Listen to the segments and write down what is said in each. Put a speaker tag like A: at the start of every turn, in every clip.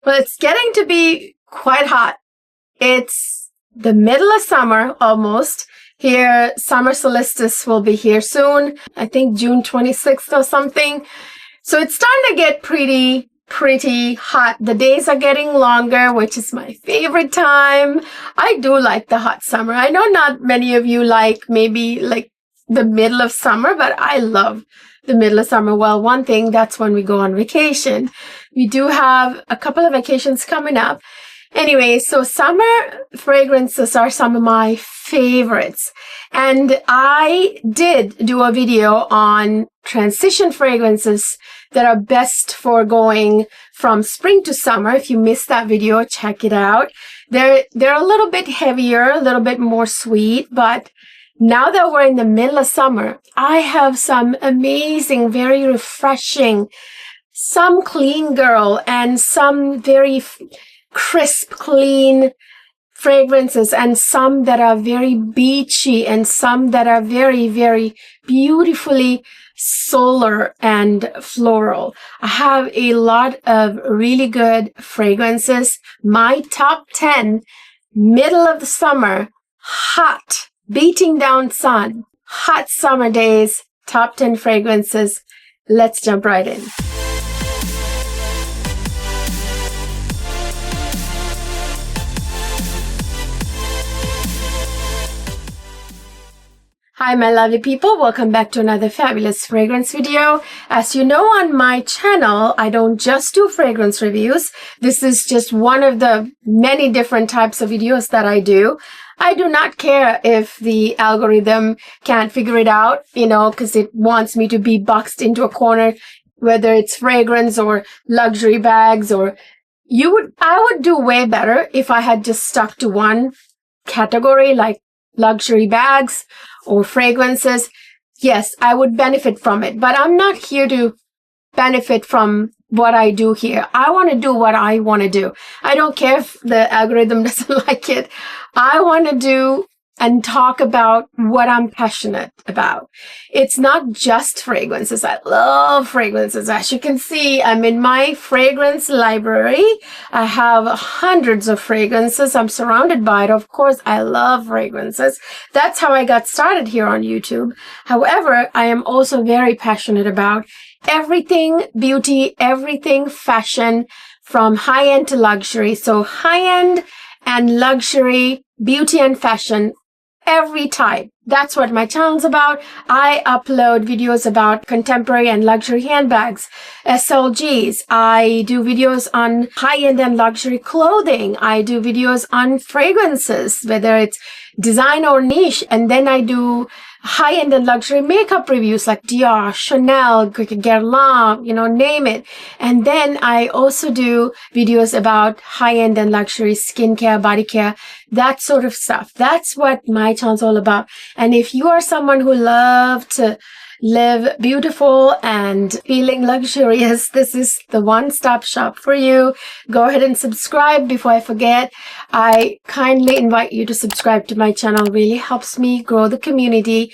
A: Well, it's getting to be quite hot. It's the middle of summer almost. Here, summer solstice will be here soon. I think June 26th or something. So it's starting to get pretty hot. The days are getting longer, which is my favorite time. I do like the hot summer. I know not many of you like maybe like the middle of summer, but I love the middle of summer. Well, one thing, that's when we go on vacation. We do have a couple of vacations coming up. Anyway, so summer fragrances are some of my favorites. And I did do a video on transition fragrances that are best for going from spring to summer. If you missed that video, check it out. They're a little bit heavier, a little bit more sweet, but now that we're in the middle of summer, I have some amazing, very refreshing, some clean girl and some very crisp, clean fragrances, and some that are very beachy and some that are very, very beautifully solar and floral. I have a lot of really good fragrances. My top 10 middle of the summer, hot, beating down sun, hot summer days, top 10 fragrances. Let's jump right in. Hi, my lovely people. Welcome back to another fabulous fragrance video. As you know, on my channel, I don't just do fragrance reviews. This is just one of the many different types of videos that I do. I do not care if the algorithm can't figure it out, because it wants me to be boxed into a corner, whether it's fragrance or luxury bags I would do way better if I had just stuck to one category like luxury bags or fragrances. Yes, I would benefit from it, but I'm not here to benefit from what I do here. I want to do what I want to do. I don't care if the algorithm doesn't like it. I want to do and talk about what I'm passionate about. It's not just fragrances. I love fragrances. As you can see, I'm in my fragrance library. I have hundreds of fragrances. I'm surrounded by it. Of course, I love fragrances. That's how I got started here on YouTube. However, I am also very passionate about everything beauty, everything fashion, from high-end to luxury. So high-end and luxury, beauty and fashion, every type. That's what my channel's about. I upload videos about contemporary and luxury handbags, SLGs. I do videos on high-end and luxury clothing. I do videos on fragrances, whether it's design or niche. And then I do high-end and luxury makeup reviews like Dior, Chanel, Guerlain, name it. And then I also do videos about high-end and luxury skincare, body care, that sort of stuff. That's what my channel's all about. And if you are someone who loves to live beautiful and feeling luxurious, this is the one-stop shop for you. Go ahead and subscribe before I forget. I kindly invite you to subscribe to my channel. It really helps me grow the community.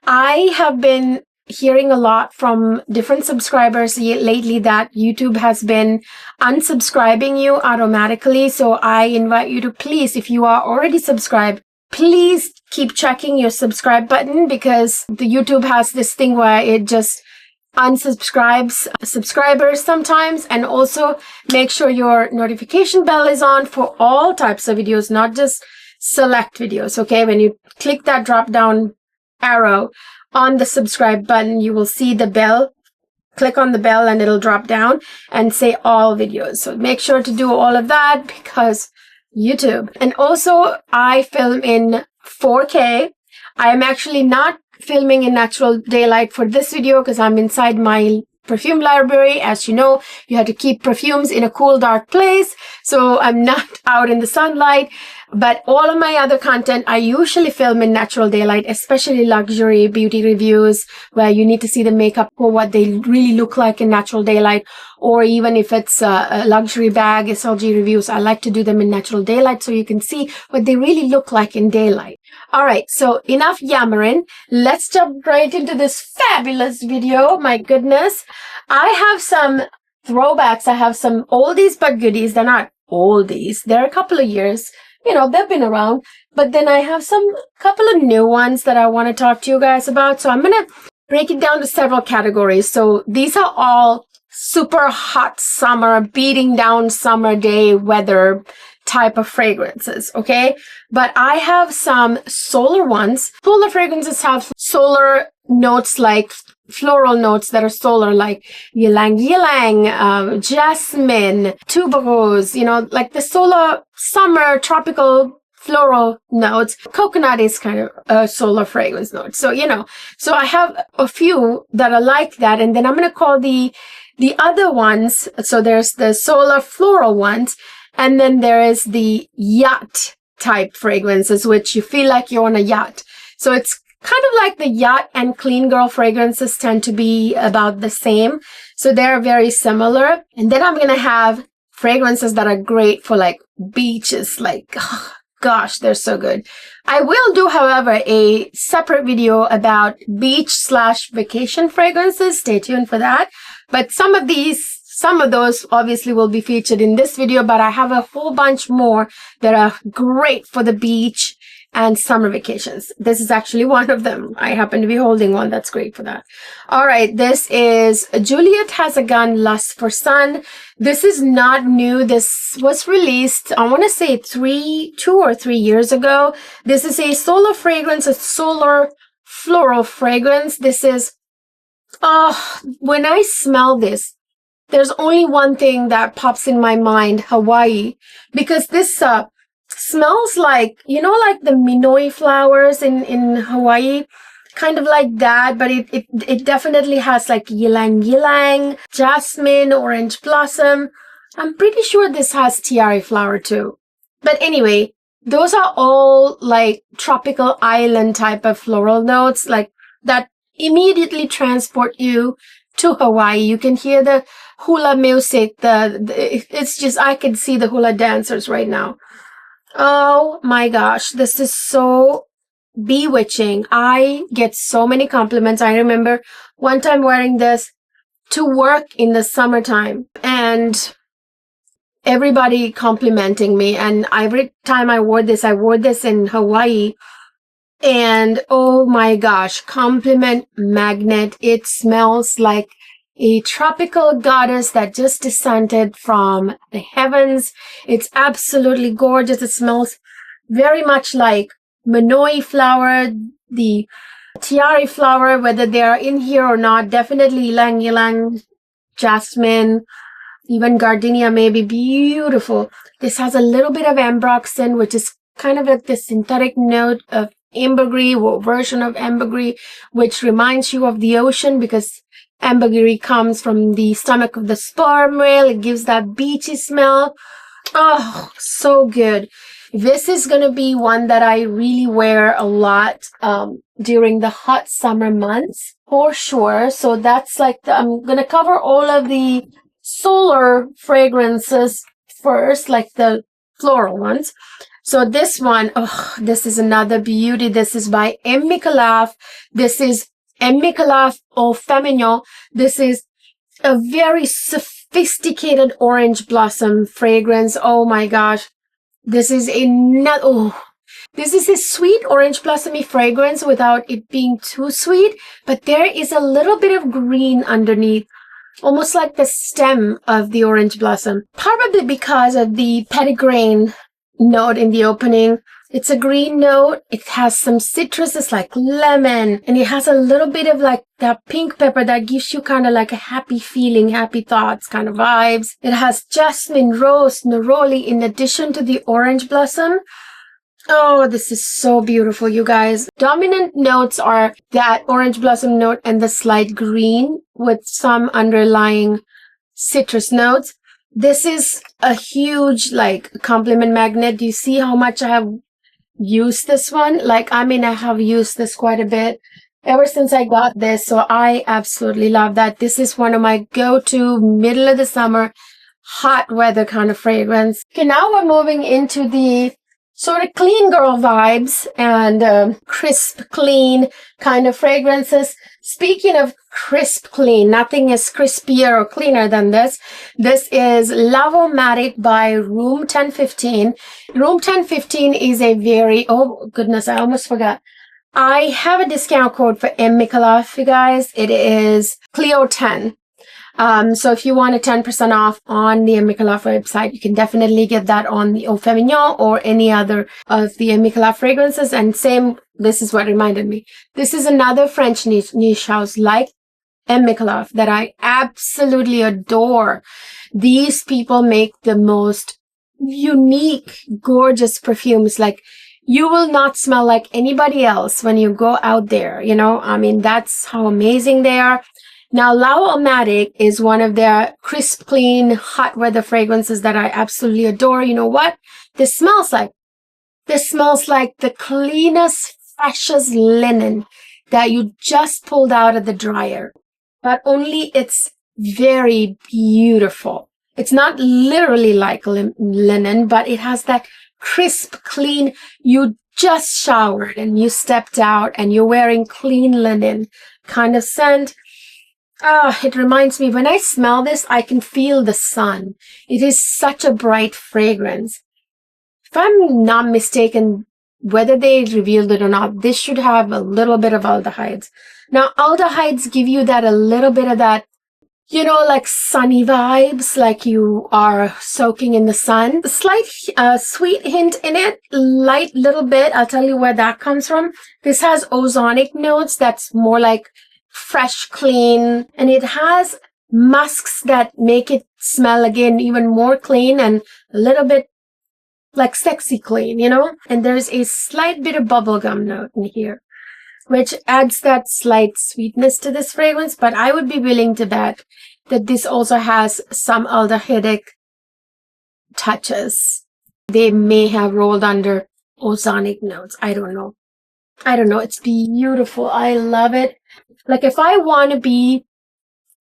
A: I have been hearing a lot from different subscribers lately that YouTube has been unsubscribing you automatically. So I invite you to please, if you are already subscribed, please keep checking your subscribe button, because the YouTube has this thing where it just unsubscribes subscribers sometimes. And also make sure your notification bell is on for all types of videos, not just select videos. Okay, when you click that drop down arrow on the subscribe button, you will see the bell. Click on the bell and it'll drop down and say all videos. So make sure to do all of that, because YouTube. And also, I film in 4K. I am actually not filming in natural daylight for this video because I'm inside my perfume library. As you know, you have to keep perfumes in a cool, dark place. So I'm not out in the sunlight. But all of my other content, I usually film in natural daylight, especially luxury beauty reviews where you need to see the makeup or what they really look like in natural daylight. Or even if it's a luxury bag, SLG reviews, I like to do them in natural daylight so you can see what they really look like in daylight. All right, so enough yammering. Let's jump right into this fabulous video. My goodness. I have some throwbacks. I have some oldies but goodies. They're not oldies. They're a couple of years. You know, they've been around. But then I have some couple of new ones that I want to talk to you guys about. So I'm going to break it down to several categories. So these are all super hot summer, beating down summer day weather type of fragrances, okay? But I have some solar ones. Solar fragrances have solar notes, like floral notes that are solar, like ylang ylang, jasmine, tuberose, you know, like the solar summer tropical floral notes. Coconut is kind of a solar fragrance note. So, you know, so I have a few that are like that. And then I'm going to call the other ones. So there's the solar floral ones. And then there is the yacht type fragrances, which you feel like you're on a yacht. So it's kind of like the yacht and clean girl fragrances tend to be about the same. So they're very similar. And then I'm going to have fragrances that are great for like beaches, like, oh, gosh, they're so good. I will do, however, a separate video about beach/vacation fragrances. Stay tuned for that. But some of those obviously will be featured in this video, but I have a whole bunch more that are great for the beach and summer vacations. This is actually one of them. I happen to be holding one that's great for that. All right, this is Juliet Has a Gun, Lust for Sun. This is not new. This was released, I want to say 2 or 3 years ago. This is a solar fragrance, a solar floral fragrance. This is, when I smell this, there's only one thing that pops in my mind, Hawaii, because this smells like, you know, like the minoi flowers in Hawaii, kind of like that, but it definitely has like ylang ylang, jasmine, orange blossom. I'm pretty sure this has tiare flower too. But anyway, those are all like tropical island type of floral notes, like that immediately transport you to Hawaii. You can hear the hula music. It's just, I can see the hula dancers right now. Oh my gosh, this is so bewitching. I get so many compliments. I remember one time wearing this to work in the summertime and everybody complimenting me. And every time I wore this in Hawaii. And oh my gosh, compliment magnet. It smells like a tropical goddess that just descended from the heavens. It's absolutely gorgeous. It smells very much like minoi flower, the tiare flower, whether they are in here or not. Definitely ylang ylang, jasmine, even gardenia may be beautiful. This has a little bit of ambroxan, which is kind of like the synthetic note of ambergris, or version of ambergris, which reminds you of the ocean because ambergris comes from the stomach of the sperm whale. It gives that beachy smell. Oh, so good. This is going to be one that I really wear a lot during the hot summer months for sure. So that's like I'm going to cover all of the solar fragrances first, like the floral ones. So this one, oh, this is another beauty. This is by M. Micallef. This is M. Micallef Eau Feminin. This is a very sophisticated orange blossom fragrance. Oh my gosh. This is this is a sweet orange blossomy fragrance without it being too sweet, but there is a little bit of green underneath, almost like the stem of the orange blossom, probably because of the petitgrain note in the opening. It's a green note. It has some citruses like lemon, and it has a little bit of like that pink pepper that gives you kind of like a happy feeling, happy thoughts kind of vibes. It has jasmine, rose, neroli in addition to the orange blossom. Oh, this is so beautiful, you guys. Dominant notes are that orange blossom note and the slight green with some underlying citrus notes. This is a huge like compliment magnet. Do you see how much I have used this one? Like, I mean, I have used this quite a bit ever since I got this. So I absolutely love that. This is one of my go-to middle of the summer hot weather kind of fragrance. Okay, now we're moving into the sort of clean girl vibes and crisp, clean kind of fragrances. Speaking of crisp clean, nothing is crispier or cleaner than this. This is Lavomatic by Room 1015. Room 1015 is a very, oh goodness, I almost forgot. I have a discount code for M. Mikolov, you guys. It is Cleo 10. So if you want a 10% off on the M. Mikolov website, you can definitely get that on the Eau Feminin or any other of the M. Mikolov fragrances. And same, this is what reminded me. This is another French niche house like M. Mikolov that I absolutely adore. These people make the most unique, gorgeous perfumes. Like, you will not smell like anybody else when you go out there, you know? I mean, that's how amazing they are. Now, Lavomatic is one of their crisp, clean, hot weather fragrances that I absolutely adore. You know what this smells like? This smells like the cleanest, freshest linen that you just pulled out of the dryer. But only it's very beautiful. It's not literally like linen, but it has that crisp, clean, you just showered and you stepped out and you're wearing clean linen kind of scent. It reminds me, when I smell this, I can feel the sun. It is such a bright fragrance. If I'm not mistaken, whether they revealed it or not, this should have a little bit of aldehydes. Now, aldehydes give you that, a little bit of that, you know, like sunny vibes, like you are soaking in the sun. A slight sweet hint in it, light little bit. I'll tell you where that comes from. This has ozonic notes that's more like fresh, clean, and it has musks that make it smell again even more clean and a little bit like sexy clean, you know? And there's a slight bit of bubblegum note in here, which adds that slight sweetness to this fragrance. But I would be willing to bet that this also has some aldehydic touches. They may have rolled under ozonic notes. I don't know. It's beautiful. I love it. Like, if I want to be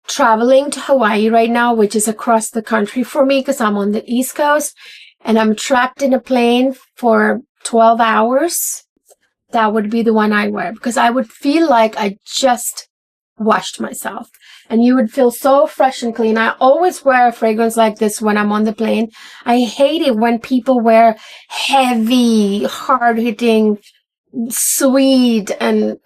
A: traveling to Hawaii right now, which is across the country for me because I'm on the East Coast and I'm trapped in a plane for 12 hours, that would be the one I wear, because I would feel like I just washed myself and you would feel so fresh and clean. I always wear a fragrance like this when I'm on the plane. I hate it when people wear heavy, hard-hitting, sweet and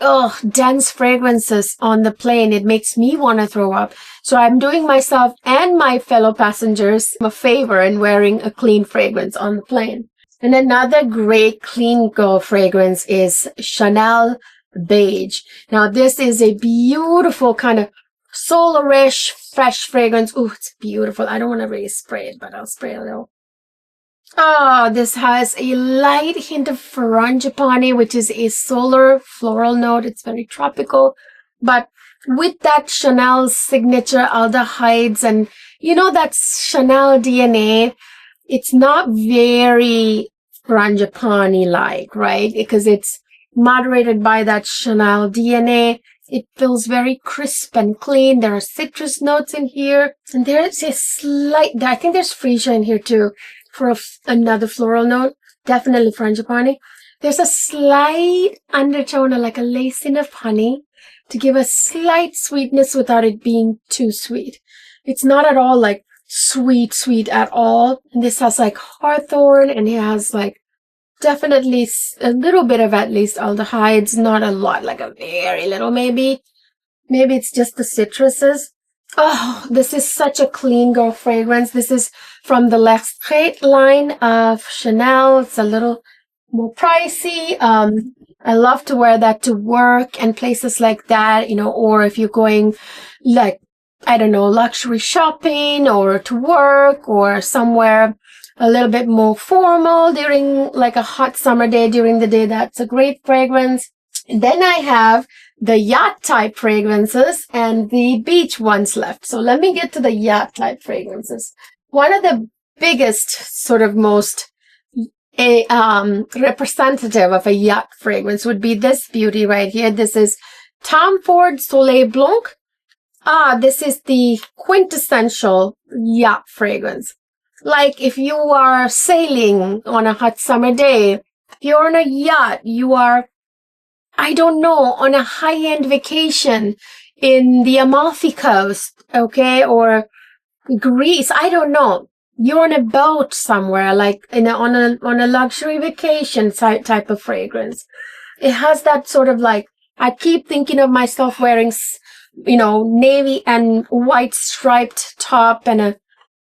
A: dense fragrances on the plane. It makes me want to throw up. So I'm doing myself and my fellow passengers a favor in wearing a clean fragrance on the plane. And another great clean girl fragrance is Chanel Beige. Now, this is a beautiful kind of solarish, fresh fragrance. Oh, it's beautiful. I don't want to really spray it, but I'll spray a little. Oh, this has a light hint of frangipani, which is a solar floral note. It's very tropical, but with that Chanel signature aldehydes and, you know, that Chanel DNA, it's not very frangipani-like, right? Because it's moderated by that Chanel DNA. It feels very crisp and clean. There are citrus notes in here. And there's a slight, I think there's freesia in here too, for another floral note. Definitely frangipani. There's a slight undertone of like a lacing of honey to give a slight sweetness without it being too sweet. It's not at all like sweet at all. And this has like hawthorn, and it has like definitely a little bit of at least aldehydes, not a lot, like a very little maybe. Maybe it's just the citruses. Oh, this is such a clean girl fragrance. This is from the L'Extrait line of Chanel. It's a little more pricey. I love to wear that to work and places like that, you know, or if you're going like, I don't know, luxury shopping or to work or somewhere a little bit more formal during like a hot summer day during the day. That's a great fragrance. Then I have the yacht type fragrances and the beach ones left. So let me get to the yacht type fragrances. One of the biggest, sort of most representative of a yacht fragrance would be this beauty right here. This is Tom Ford Soleil Blanc. This is the quintessential yacht fragrance. Like if you are sailing on a hot summer day, if you're on a yacht, you are I don't know, on a high-end vacation in the Amalfi Coast, okay, or Greece. I don't know. You're on a boat somewhere, like on a luxury vacation type of fragrance. It has that sort of like, I keep thinking of myself wearing, navy and white striped top and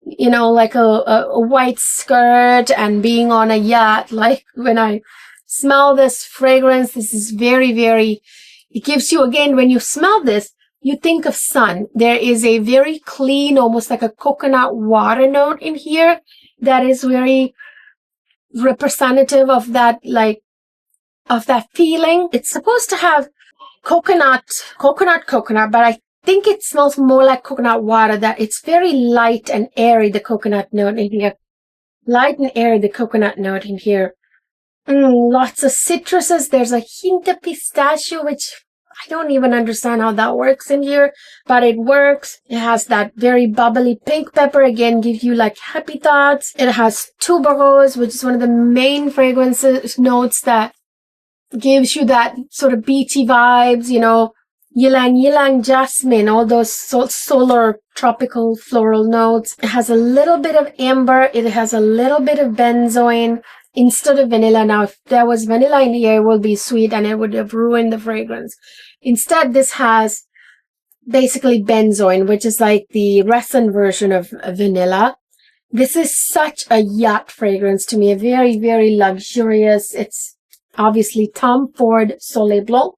A: like a white skirt and being on a yacht. Like when I smell this fragrance, this is very, very, it gives you, again, when you smell this, you think of sun. There is a very clean, almost like a coconut water note in here that is very representative of that, of that feeling. It's supposed to have coconut, but I think it smells more like coconut water, that it's very light and airy, the coconut note in here. Light and airy, the coconut note in here. Lots of citruses. There's a hint of pistachio, which I don't even understand how that works in here, but it works. It has that very bubbly pink pepper, again, gives you like happy thoughts. It has tuberose, which is one of the main fragrances notes that gives you that sort of beachy vibes, ylang jasmine, all those solar tropical floral notes. It has a little bit of amber. It has a little bit of benzoin instead of vanilla. Now, if there was vanilla in here, it would be sweet and it would have ruined the fragrance. Instead, this has basically benzoin, which is like the resin version of vanilla. This is such a yacht fragrance to me, a very, very luxurious. It's obviously Tom Ford Soleil Blanc.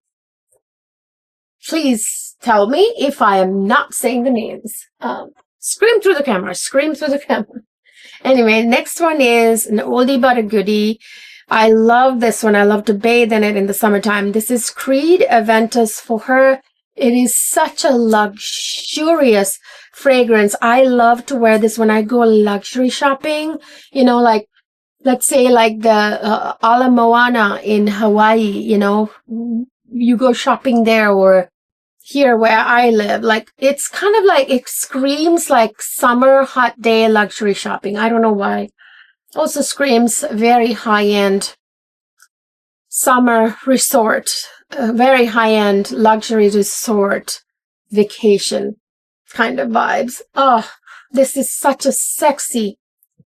A: Please tell me if I am not saying the names. Scream through the camera, scream through the camera. Anyway, next one is an oldie but a goodie. I love this one. I love to bathe in it in the summertime. This is Creed Aventus for Her. It is such a luxurious fragrance. I love to wear this when I go luxury shopping. Like, let's say like the Ala Moana in Hawaii, you go shopping there, or here where I live. Like, it's kind of like, it screams like summer hot day luxury shopping. I don't know why. Also screams very high-end summer resort, very high-end luxury resort vacation kind of vibes. Oh, this is such a sexy,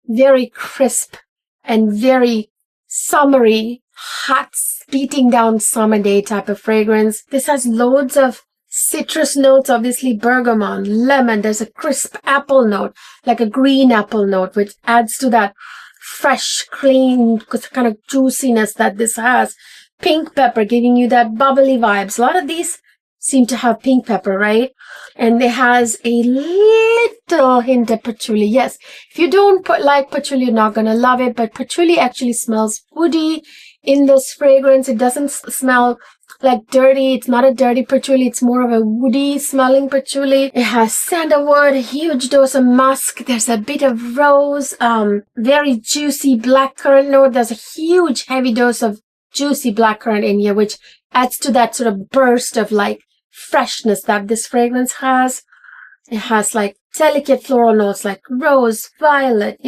A: very crisp and very summery, hot, beating down summer day type of fragrance. This has loads of citrus notes, obviously bergamot, lemon. There's a crisp apple note, like a green apple note, which adds to that fresh, clean kind of juiciness that this has. Pink pepper, giving you that bubbly vibes. A lot of these seem to have pink pepper, right? And it has a little hint of patchouli. Yes, if you don't like patchouli, you're not going to love it, but patchouli actually smells woody in this fragrance. It doesn't smell like dirty. It's not a dirty patchouli. It's more of a woody smelling patchouli. It has sandalwood, a huge dose of musk. There's a bit of rose, very juicy blackcurrant note. There's a huge heavy dose of juicy blackcurrant in here, which adds to that sort of burst of like freshness that this fragrance has. It has like delicate floral notes like rose, violet,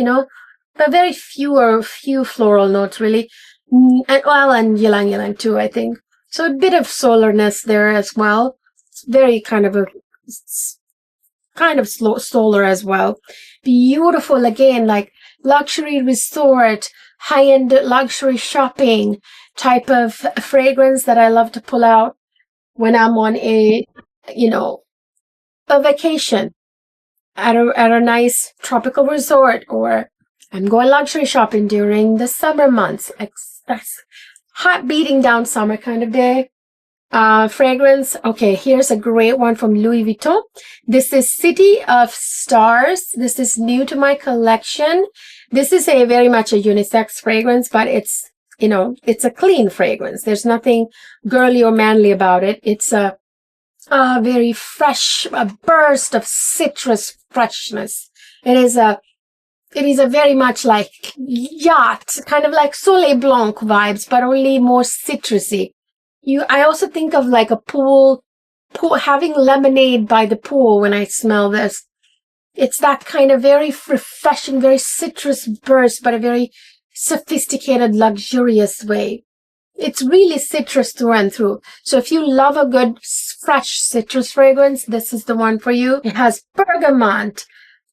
A: but very few floral notes really. And ylang ylang too, I think. So a bit of solarness there as well. It's very kind of solar as well. Beautiful, again, like luxury resort, high-end luxury shopping type of fragrance that I love to pull out when I'm on a vacation at a nice tropical resort, or I'm going luxury shopping during the summer months. That's hot beating down summer kind of day. Fragrance. Okay, here's a great one from Louis Vuitton. This is City of Stars. This is new to my collection. This is a very much a unisex fragrance, but it's a clean fragrance. There's nothing girly or manly about it. It's a very fresh, a burst of citrus freshness. It is a very much like yacht, kind of like Soleil Blanc vibes, but only more citrusy. I also think of like a pool, having lemonade by the pool when I smell this. It's that kind of very refreshing, very citrus burst, but a very sophisticated, luxurious way. It's really citrus through and through. So if you love a good fresh citrus fragrance, this is the one for you. It has bergamot,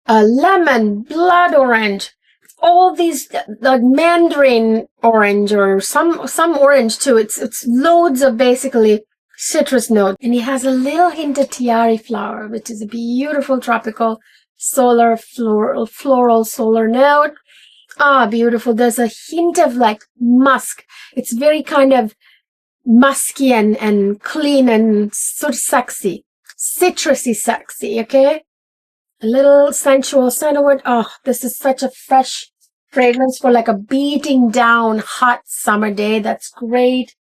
A: lemon, blood orange, all these like mandarin orange or some orange too. It's loads of basically citrus note, and it has a little hint of tiare flower, which is a beautiful tropical solar floral solar note. Ah, beautiful. There's a hint of like musk. It's very kind of musky and clean and sort of sexy, citrusy sexy. Okay, a little sensual sandalwood. Oh, this is such a fresh fragrance for like a beating down hot summer day. That's great.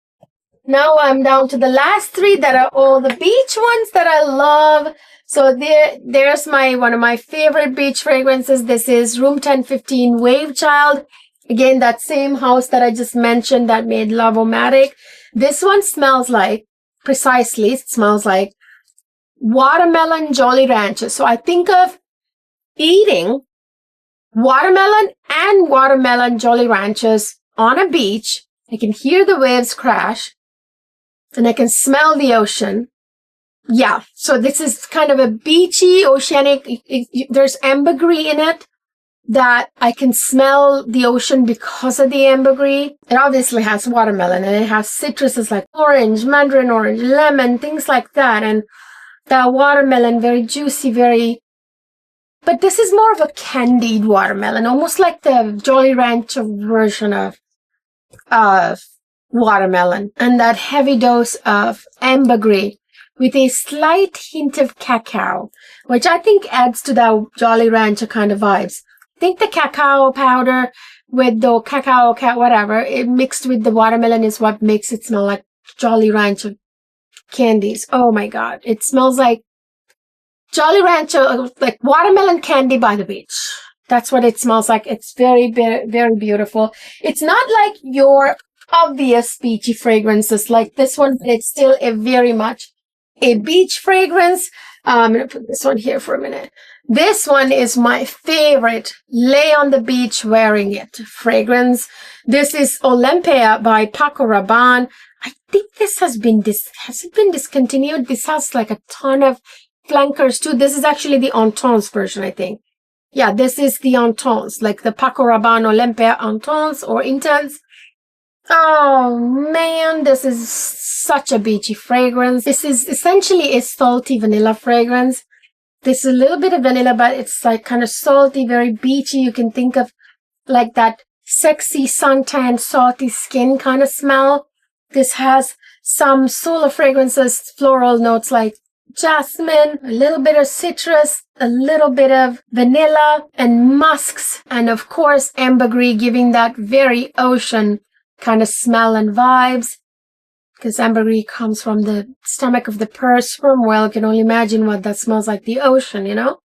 A: Now I'm down to the last three that are all the beach ones that I love. So there's one of my favorite beach fragrances. This is Room 1015 Wave Child. Again, that same house that I just mentioned that made Love-O-Matic. This one smells like, precisely, it smells like watermelon Jolly Ranchers. So I think of eating watermelon and watermelon Jolly Ranchers on a beach. I can hear the waves crash and I can smell the ocean. Yeah, so this is kind of a beachy, oceanic, there's ambergris in it that I can smell the ocean because of the ambergris. It obviously has watermelon and it has citruses like orange, mandarin orange, lemon, things like that. And the watermelon, very juicy, but this is more of a candied watermelon, almost like the Jolly Rancher version of watermelon. And that heavy dose of ambergris with a slight hint of cacao, which I think adds to that Jolly Rancher kind of vibes. I think the cacao powder with the cacao, whatever, it mixed with the watermelon is what makes it smell like Jolly Rancher candies. Oh my God. It smells like Jolly Rancher, like watermelon candy by the beach. That's what it smells like. It's very beautiful. It's not like your obvious beachy fragrances like this one, but it's still a very much a beach fragrance. I'm going to put this one here for a minute. This one is my favorite lay on the beach wearing it fragrance. This is Olympia by Paco Rabanne. I think this has it been discontinued? This has like a ton of flankers too. This is actually the Intense version, I think. Yeah, this is the Intense, like the Paco Rabanne Olympia Intense or Intense. Oh man, this is such a beachy fragrance. This is essentially a salty vanilla fragrance. There's a little bit of vanilla, but it's like kind of salty, very beachy. You can think of like that sexy suntan, salty skin kind of smell. This has some solar fragrances, floral notes like jasmine, a little bit of citrus, a little bit of vanilla and musks, and of course ambergris, giving that very ocean kind of smell and vibes, because ambergris comes from the stomach of the sperm whale. You can only imagine what that smells like, the ocean, you know.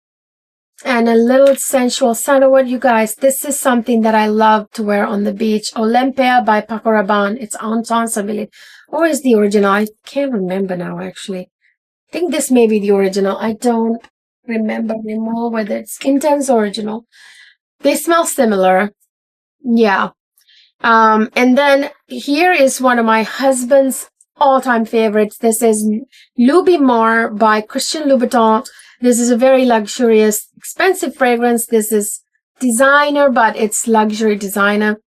A: And a little sensual sandalwood. You guys, this is something that I love to wear on the beach. Olympia by Paco Rabanne. It's Intense, I believe. Or is the original? I can't remember now, actually. I think this may be the original. I don't remember anymore whether it's Intense or original. They smell similar. Yeah. And then here is one of my husband's all-time favorites. This is Lubimar by Christian Louboutin. This is a very luxurious, expensive fragrance. This is designer, but it's luxury designer.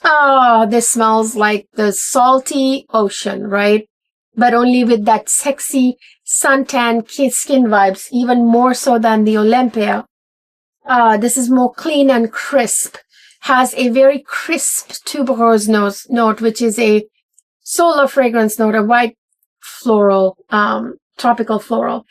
A: Oh, this smells like the salty ocean, right? But only with that sexy suntan skin vibes, even more so than the Olympia. This is more clean and crisp. Has a very crisp tuberose note, which is a solar fragrance note, a white floral, tropical floral.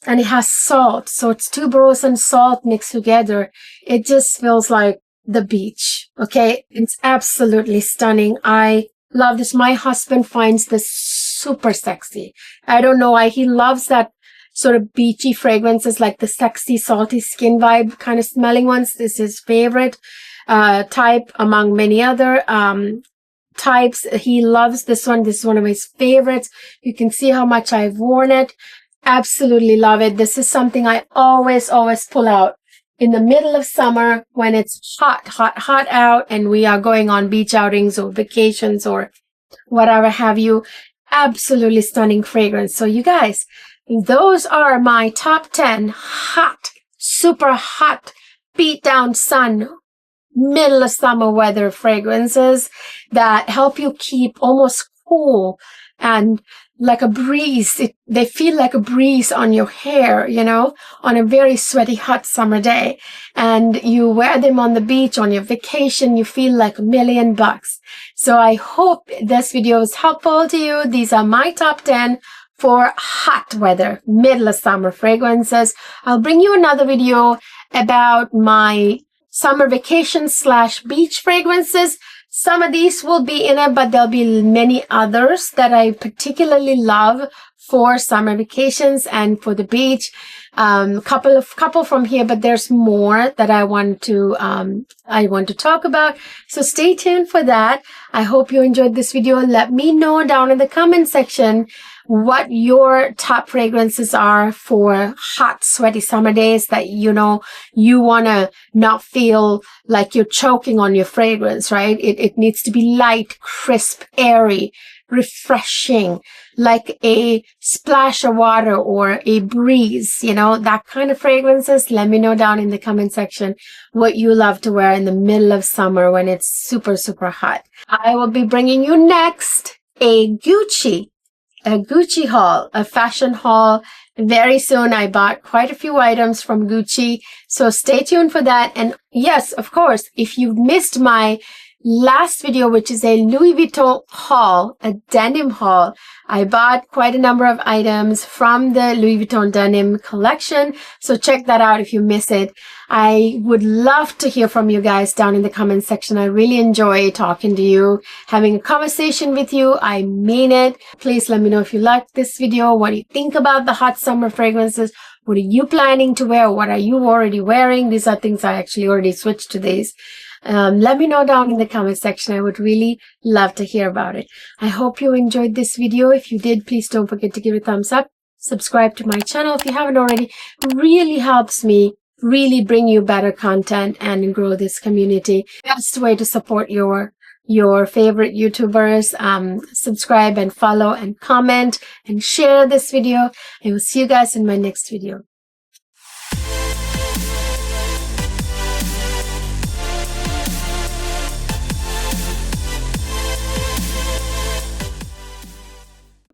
A: And it has salt. So it's tuberose and salt mixed together. It just feels like the beach. Okay. It's absolutely stunning. I love this. My husband finds this super sexy. I don't know why. He loves that sort of beachy fragrances, like the sexy, salty skin vibe kind of smelling ones. This is his favorite type among many other types. He loves this one. This is one of his favorites. You can see how much I've worn it. Absolutely love it. This is something I always pull out in the middle of summer when it's hot out and we are going on beach outings or vacations or whatever have you. Absolutely stunning fragrance. So you guys, those are my top 10 hot, super hot, beat down sun, middle of summer weather fragrances that help you keep almost cool and like a breeze. They feel like a breeze on your hair, you know, on a very sweaty, hot summer day. And you wear them on the beach, on your vacation, you feel like $1,000,000. So I hope this video is helpful to you. These are my top 10 for hot weather, middle of summer fragrances. I'll bring you another video about my summer vacation / beach fragrances. Some of these will be in it, but there'll be many others that I particularly love for summer vacations and for the beach. Couple from here, but there's more that I want to talk about. So stay tuned for that. I hope you enjoyed this video. Let me know down in the comment section what your top fragrances are for hot, sweaty summer days that, you know, you want to not feel like you're choking on your fragrance, right? It needs to be light, crisp, airy, refreshing, like a splash of water or a breeze, you know, that kind of fragrances. Let me know down in the comment section what you love to wear in the middle of summer when it's super, super hot. I will be bringing you next a Gucci haul, a fashion haul very soon. I bought quite a few items from Gucci, so stay tuned for that. And yes, of course, if you've missed my last video, which is a Louis Vuitton haul, a denim haul, I bought quite a number of items from the Louis Vuitton denim collection, so check that out if you miss it. I would love to hear from you guys down in the comment section. I really enjoy talking to you, having a conversation with you. I mean it. Please let me know if you liked this video. What do you think about the hot summer fragrances? What are you planning to wear? What are you already wearing? These are things I actually already switched to these. Let me know down in the comment section. I would really love to hear about it. I hope you enjoyed this video. If you did, please don't forget to give it a thumbs up. Subscribe to my channel if you haven't already. It really helps me really bring you better content and grow this community. Best way to support your favorite YouTubers. Subscribe and follow and comment and share this video. I will see you guys in my next video.